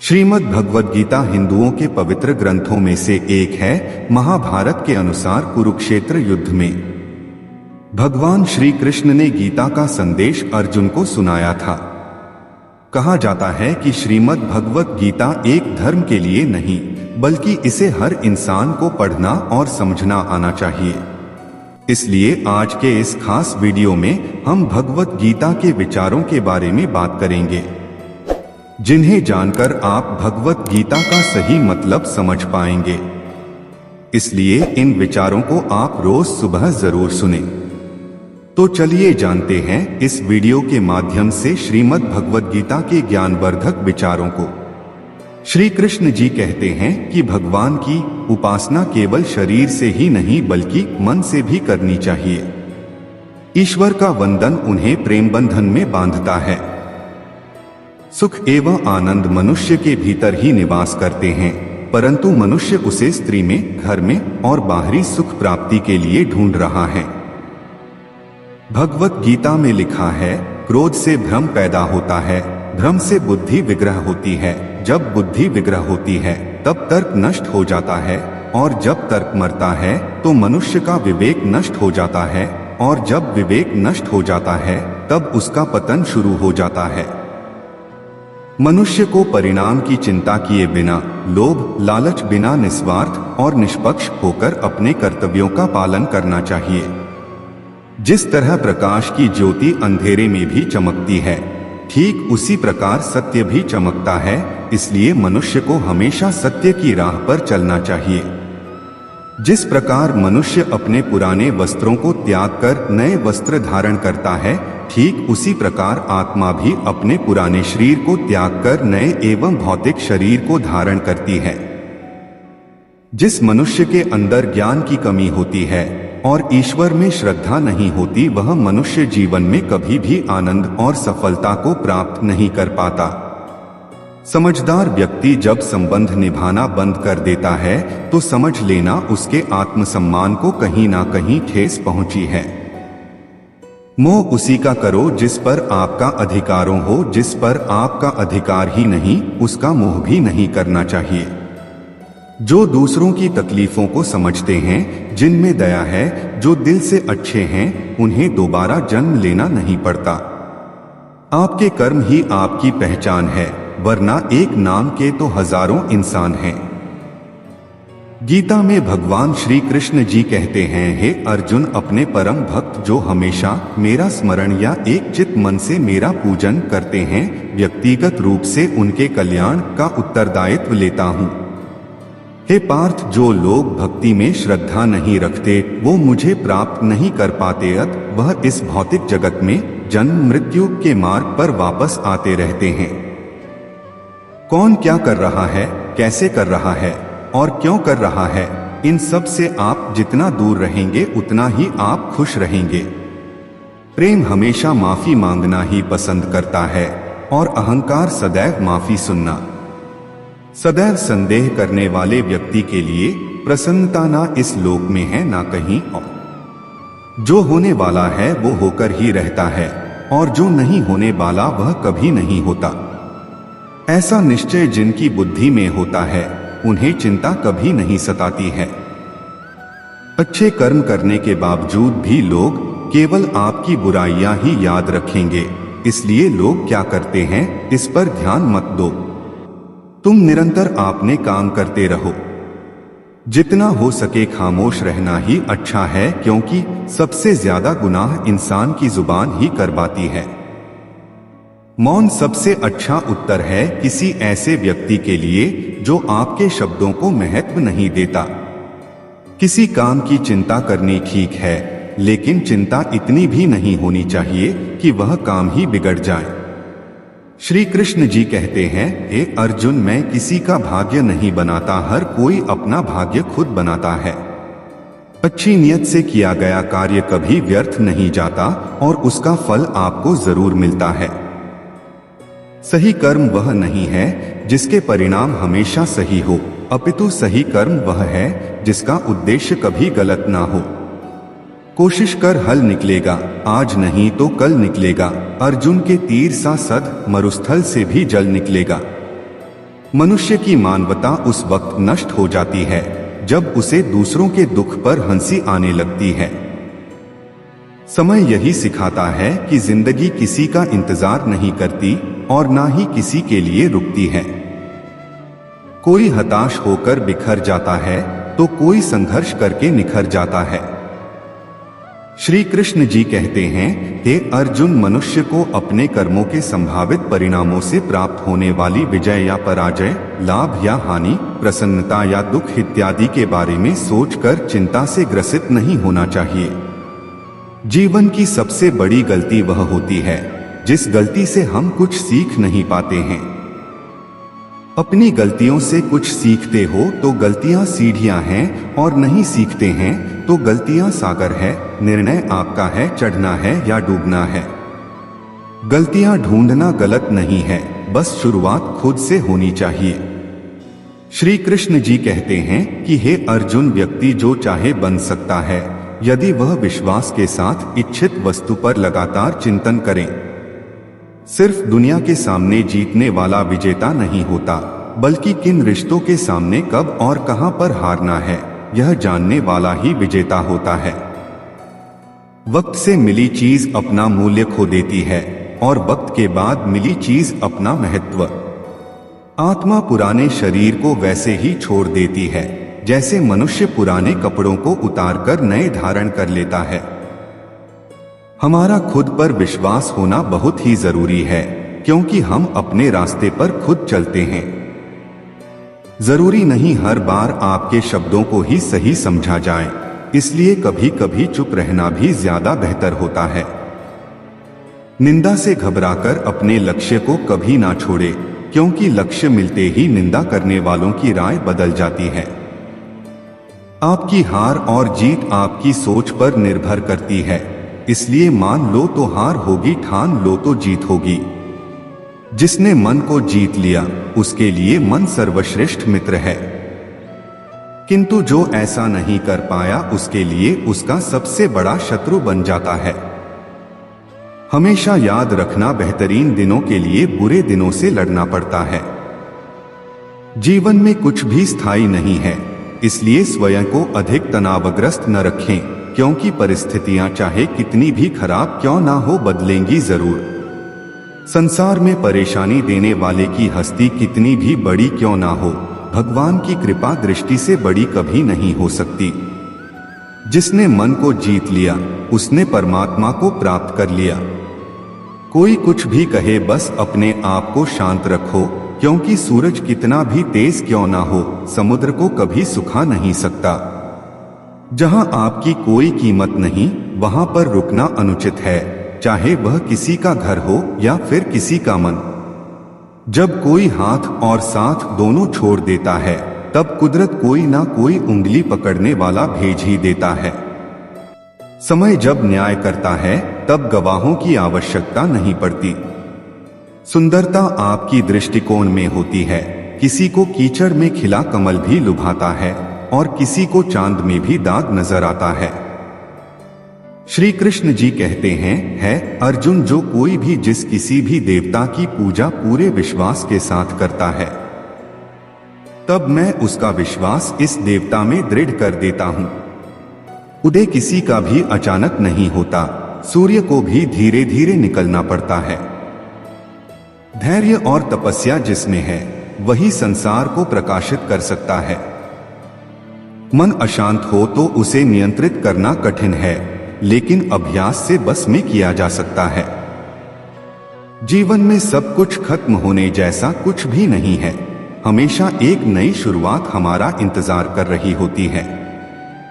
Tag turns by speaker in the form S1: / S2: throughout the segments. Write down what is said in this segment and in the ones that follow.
S1: श्रीमद् भगवद गीता हिंदुओं के पवित्र ग्रंथों में से एक है। महाभारत के अनुसार कुरुक्षेत्र युद्ध में भगवान श्री कृष्ण ने गीता का संदेश अर्जुन को सुनाया था। कहा जाता है कि श्रीमद् भगवद गीता एक धर्म के लिए नहीं, बल्कि इसे हर इंसान को पढ़ना और समझना आना चाहिए। इसलिए आज के इस खास वीडियो में हम भगवद गीता के विचारों के बारे में बात करेंगे, जिन्हें जानकर आप भगवद गीता का सही मतलब समझ पाएंगे। इसलिए इन विचारों को आप रोज सुबह जरूर सुने। तो चलिए जानते हैं इस वीडियो के माध्यम से श्रीमद् भगवद गीता के ज्ञानवर्धक विचारों को। श्री कृष्ण जी कहते हैं कि भगवान की उपासना केवल शरीर से ही नहीं बल्कि मन से भी करनी चाहिए। ईश्वर का वंदन उन्हें प्रेम बंधन में बांधता है। सुख एवं आनंद मनुष्य के भीतर ही निवास करते हैं, परंतु मनुष्य उसे स्त्री में, घर में और बाहरी सुख प्राप्ति के लिए ढूंढ रहा है। भगवत गीता में लिखा है, क्रोध से भ्रम पैदा होता है, भ्रम से बुद्धि विग्रह होती है, जब बुद्धि विग्रह होती है तब तर्क नष्ट हो जाता है, और जब तर्क मरता है तो मनुष्य का विवेक नष्ट हो जाता है, और जब विवेक नष्ट हो जाता है तब उसका पतन शुरू हो जाता है। मनुष्य को परिणाम की चिंता किए बिना, लोभ लालच बिना निस्वार्थ और निष्पक्ष होकर अपने कर्तव्यों का पालन करना चाहिए। जिस तरह प्रकाश की ज्योति अंधेरे में भी चमकती है, ठीक उसी प्रकार सत्य भी चमकता है। इसलिए मनुष्य को हमेशा सत्य की राह पर चलना चाहिए। जिस प्रकार मनुष्य अपने पुराने वस्त्रों को त्याग कर नए वस्त्र धारण करता है, ठीक उसी प्रकार आत्मा भी अपने पुराने शरीर को त्याग कर नए एवं भौतिक शरीर को धारण करती है। जिस मनुष्य के अंदर ज्ञान की कमी होती है और ईश्वर में श्रद्धा नहीं होती, वह मनुष्य जीवन में कभी भी आनंद और सफलता को प्राप्त नहीं कर पाता। समझदार व्यक्ति जब संबंध निभाना बंद कर देता है तो समझ लेना उसके आत्मसम्मान को कहीं ना कहीं ठेस पहुंची है। मोह उसी का करो जिस पर आपका अधिकारों हो, जिस पर आपका अधिकार ही नहीं उसका मोह भी नहीं करना चाहिए। जो दूसरों की तकलीफों को समझते हैं, जिनमें दया है, जो दिल से अच्छे हैं, उन्हें दोबारा जन्म लेना नहीं पड़ता। आपके कर्म ही आपकी पहचान है, वरना एक नाम के तो हजारों इंसान हैं। गीता में भगवान श्री कृष्ण जी कहते हैं, हे अर्जुन, अपने परम भक्त जो हमेशा मेरा स्मरण या एक चित मन से मेरा पूजन करते हैं, व्यक्तिगत रूप से उनके कल्याण का उत्तरदायित्व लेता हूँ। हे पार्थ, जो लोग भक्ति में श्रद्धा नहीं रखते वो मुझे प्राप्त नहीं कर पाते, वह इस भौतिक जगत में जन्म मृत्यु के मार्ग पर वापस आते रहते हैं। कौन क्या कर रहा है, कैसे कर रहा है और क्यों कर रहा है, इन सब से आप जितना दूर रहेंगे उतना ही आप खुश रहेंगे। प्रेम हमेशा माफी मांगना ही पसंद करता है और अहंकार सदैव माफी सुनना। सदैव संदेह करने वाले व्यक्ति के लिए प्रसन्नता ना इस लोक में है ना कहीं और। जो होने वाला है वो होकर ही रहता है, और जो नहीं होने वाला वह कभी नहीं होता। ऐसा निश्चय जिनकी बुद्धि में होता है उन्हें चिंता कभी नहीं सताती है। अच्छे कर्म करने के बावजूद भी लोग केवल आपकी बुराइयां ही याद रखेंगे, इसलिए लोग क्या करते हैं इस पर ध्यान मत दो। तुम निरंतर आपने काम करते रहो। जितना हो सके खामोश रहना ही अच्छा है, क्योंकि सबसे ज्यादा गुनाह इंसान की जुबान ही करवाती है। मौन सबसे अच्छा उत्तर है किसी ऐसे व्यक्ति के लिए जो आपके शब्दों को महत्व नहीं देता। किसी काम की चिंता करनी ठीक है, लेकिन चिंता इतनी भी नहीं होनी चाहिए कि वह काम ही बिगड़ जाए। श्री कृष्ण जी कहते हैं, हे अर्जुन, मैं किसी का भाग्य नहीं बनाता, हर कोई अपना भाग्य खुद बनाता है। अच्छी नियत से किया गया कार्य कभी व्यर्थ नहीं जाता और उसका फल आपको जरूर मिलता है। सही कर्म वह नहीं है जिसके परिणाम हमेशा सही हो, अपितु सही कर्म वह है जिसका उद्देश्य कभी गलत ना हो। कोशिश कर हल निकलेगा, आज नहीं तो कल निकलेगा। अर्जुन के तीर सा सद मरुस्थल से भी जल निकलेगा। मनुष्य की मानवता उस वक्त नष्ट हो जाती है जब उसे दूसरों के दुख पर हंसी आने लगती है। समय यही सिखाता है कि जिंदगी किसी का इंतजार नहीं करती और ना ही किसी के लिए रुकती है। कोई हताश होकर बिखर जाता है तो कोई संघर्ष करके निखर जाता है। श्री कृष्ण जी कहते हैं, हे अर्जुन, मनुष्य को अपने कर्मों के संभावित परिणामों से प्राप्त होने वाली विजय या पराजय, लाभ या हानि, प्रसन्नता या दुख इत्यादि के बारे में सोचकर चिंता से ग्रसित नहीं होना चाहिए। जीवन की सबसे बड़ी गलती वह होती है जिस गलती से हम कुछ सीख नहीं पाते हैं। अपनी गलतियों से कुछ सीखते हो तो गलतियां सीढ़ियां हैं, और नहीं सीखते हैं तो गलतियां सागर है। निर्णय आपका है, चढ़ना है या डूबना है। गलतियां ढूंढना गलत नहीं है, बस शुरुआत खुद से होनी चाहिए। श्री कृष्ण जी कहते हैं कि हे अर्जुन, व्यक्ति जो चाहे बन सकता है यदि वह विश्वास के साथ इच्छित वस्तु पर लगातार चिंतन करे। सिर्फ दुनिया के सामने जीतने वाला विजेता नहीं होता, बल्कि किन रिश्तों के सामने कब और कहां पर हारना है यह जानने वाला ही विजेता होता है। वक्त से मिली चीज अपना मूल्य खो देती है और वक्त के बाद मिली चीज अपना महत्व। आत्मा पुराने शरीर को वैसे ही छोड़ देती है जैसे मनुष्य पुराने कपड़ों को उतारकर नए धारण कर लेता है। हमारा खुद पर विश्वास होना बहुत ही जरूरी है, क्योंकि हम अपने रास्ते पर खुद चलते हैं। जरूरी नहीं हर बार आपके शब्दों को ही सही समझा जाए, इसलिए कभी कभी चुप रहना भी ज्यादा बेहतर होता है। निंदा से घबराकर अपने लक्ष्य को कभी ना छोड़े, क्योंकि लक्ष्य मिलते ही निंदा करने वालों की राय बदल जाती है। आपकी हार और जीत आपकी सोच पर निर्भर करती है, इसलिए मान लो तो हार होगी, ठान लो तो जीत होगी। जिसने मन को जीत लिया उसके लिए मन सर्वश्रेष्ठ मित्र है, किंतु जो ऐसा नहीं कर पाया उसके लिए उसका सबसे बड़ा शत्रु बन जाता है। हमेशा याद रखना, बेहतरीन दिनों के लिए बुरे दिनों से लड़ना पड़ता है। जीवन में कुछ भी स्थायी नहीं है, इसलिए स्वयं को अधिक तनावग्रस्त न रखें, क्योंकि परिस्थितियां चाहे कितनी भी खराब क्यों ना हो बदलेंगी जरूर। संसार में परेशानी देने वाले की हस्ती कितनी भी बड़ी क्यों ना हो, भगवान की कृपा दृष्टि से बड़ी कभी नहीं हो सकती। जिसने मन को जीत लिया उसने परमात्मा को प्राप्त कर लिया। कोई कुछ भी कहे, बस अपने आप को शांत रखो, क्योंकि सूरज कितना भी तेज क्यों ना हो समुद्र को कभी सुखा नहीं सकता। जहां आपकी कोई कीमत नहीं वहां पर रुकना अनुचित है, चाहे वह किसी का घर हो या फिर किसी का मन। जब कोई हाथ और साथ दोनों छोड़ देता है तब कुदरत कोई ना कोई उंगली पकड़ने वाला भेज ही देता है। समय जब न्याय करता है तब गवाहों की आवश्यकता नहीं पड़ती। सुंदरता आपकी दृष्टिकोण में होती है। किसी को कीचड़ में खिला कमल भी लुभाता है और किसी को चांद में भी दाग नजर आता है। श्री कृष्ण जी कहते हैं, है अर्जुन, जो कोई भी जिस किसी भी देवता की पूजा पूरे विश्वास के साथ करता है, तब मैं उसका विश्वास इस देवता में दृढ़ कर देता हूं। उदय किसी का भी अचानक नहीं होता, सूर्य को भी धीरे धीरे निकलना पड़ता है। धैर्य और तपस्या जिसमें है वही संसार को प्रकाशित कर सकता है। मन अशांत हो तो उसे नियंत्रित करना कठिन है, लेकिन अभ्यास से बस में किया जा सकता है। जीवन में सब कुछ खत्म होने जैसा कुछ भी नहीं है। हमेशा एक नई शुरुआत हमारा इंतजार कर रही होती है।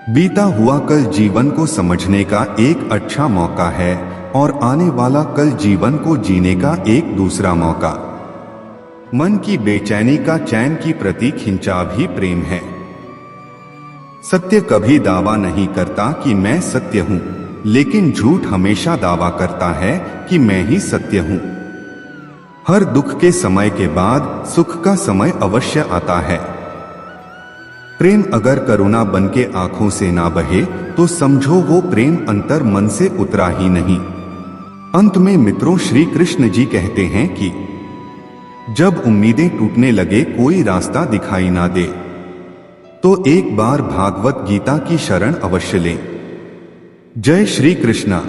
S1: बीता हुआ कल जीवन को समझने का एक अच्छा मौका है और आने वाला कल जीवन को जीने का एक दूसरा मौका। मन की बेचैनी का चैन की प्रति खिंचाव ही प्रेम है। सत्य कभी दावा नहीं करता कि मैं सत्य हूं, लेकिन झूठ हमेशा दावा करता है कि मैं ही सत्य हूं। हर दुख के समय के बाद सुख का समय अवश्य आता है। प्रेम अगर करुणा बन के आंखों से ना बहे तो समझो वो प्रेम अंतर मन से उतरा ही नहीं। अंत में मित्रों, श्री कृष्ण जी कहते हैं कि जब उम्मीदें टूटने लगे, कोई रास्ता दिखाई ना दे, तो एक बार भागवत गीता की शरण अवश्य लें। जय श्री कृष्णा।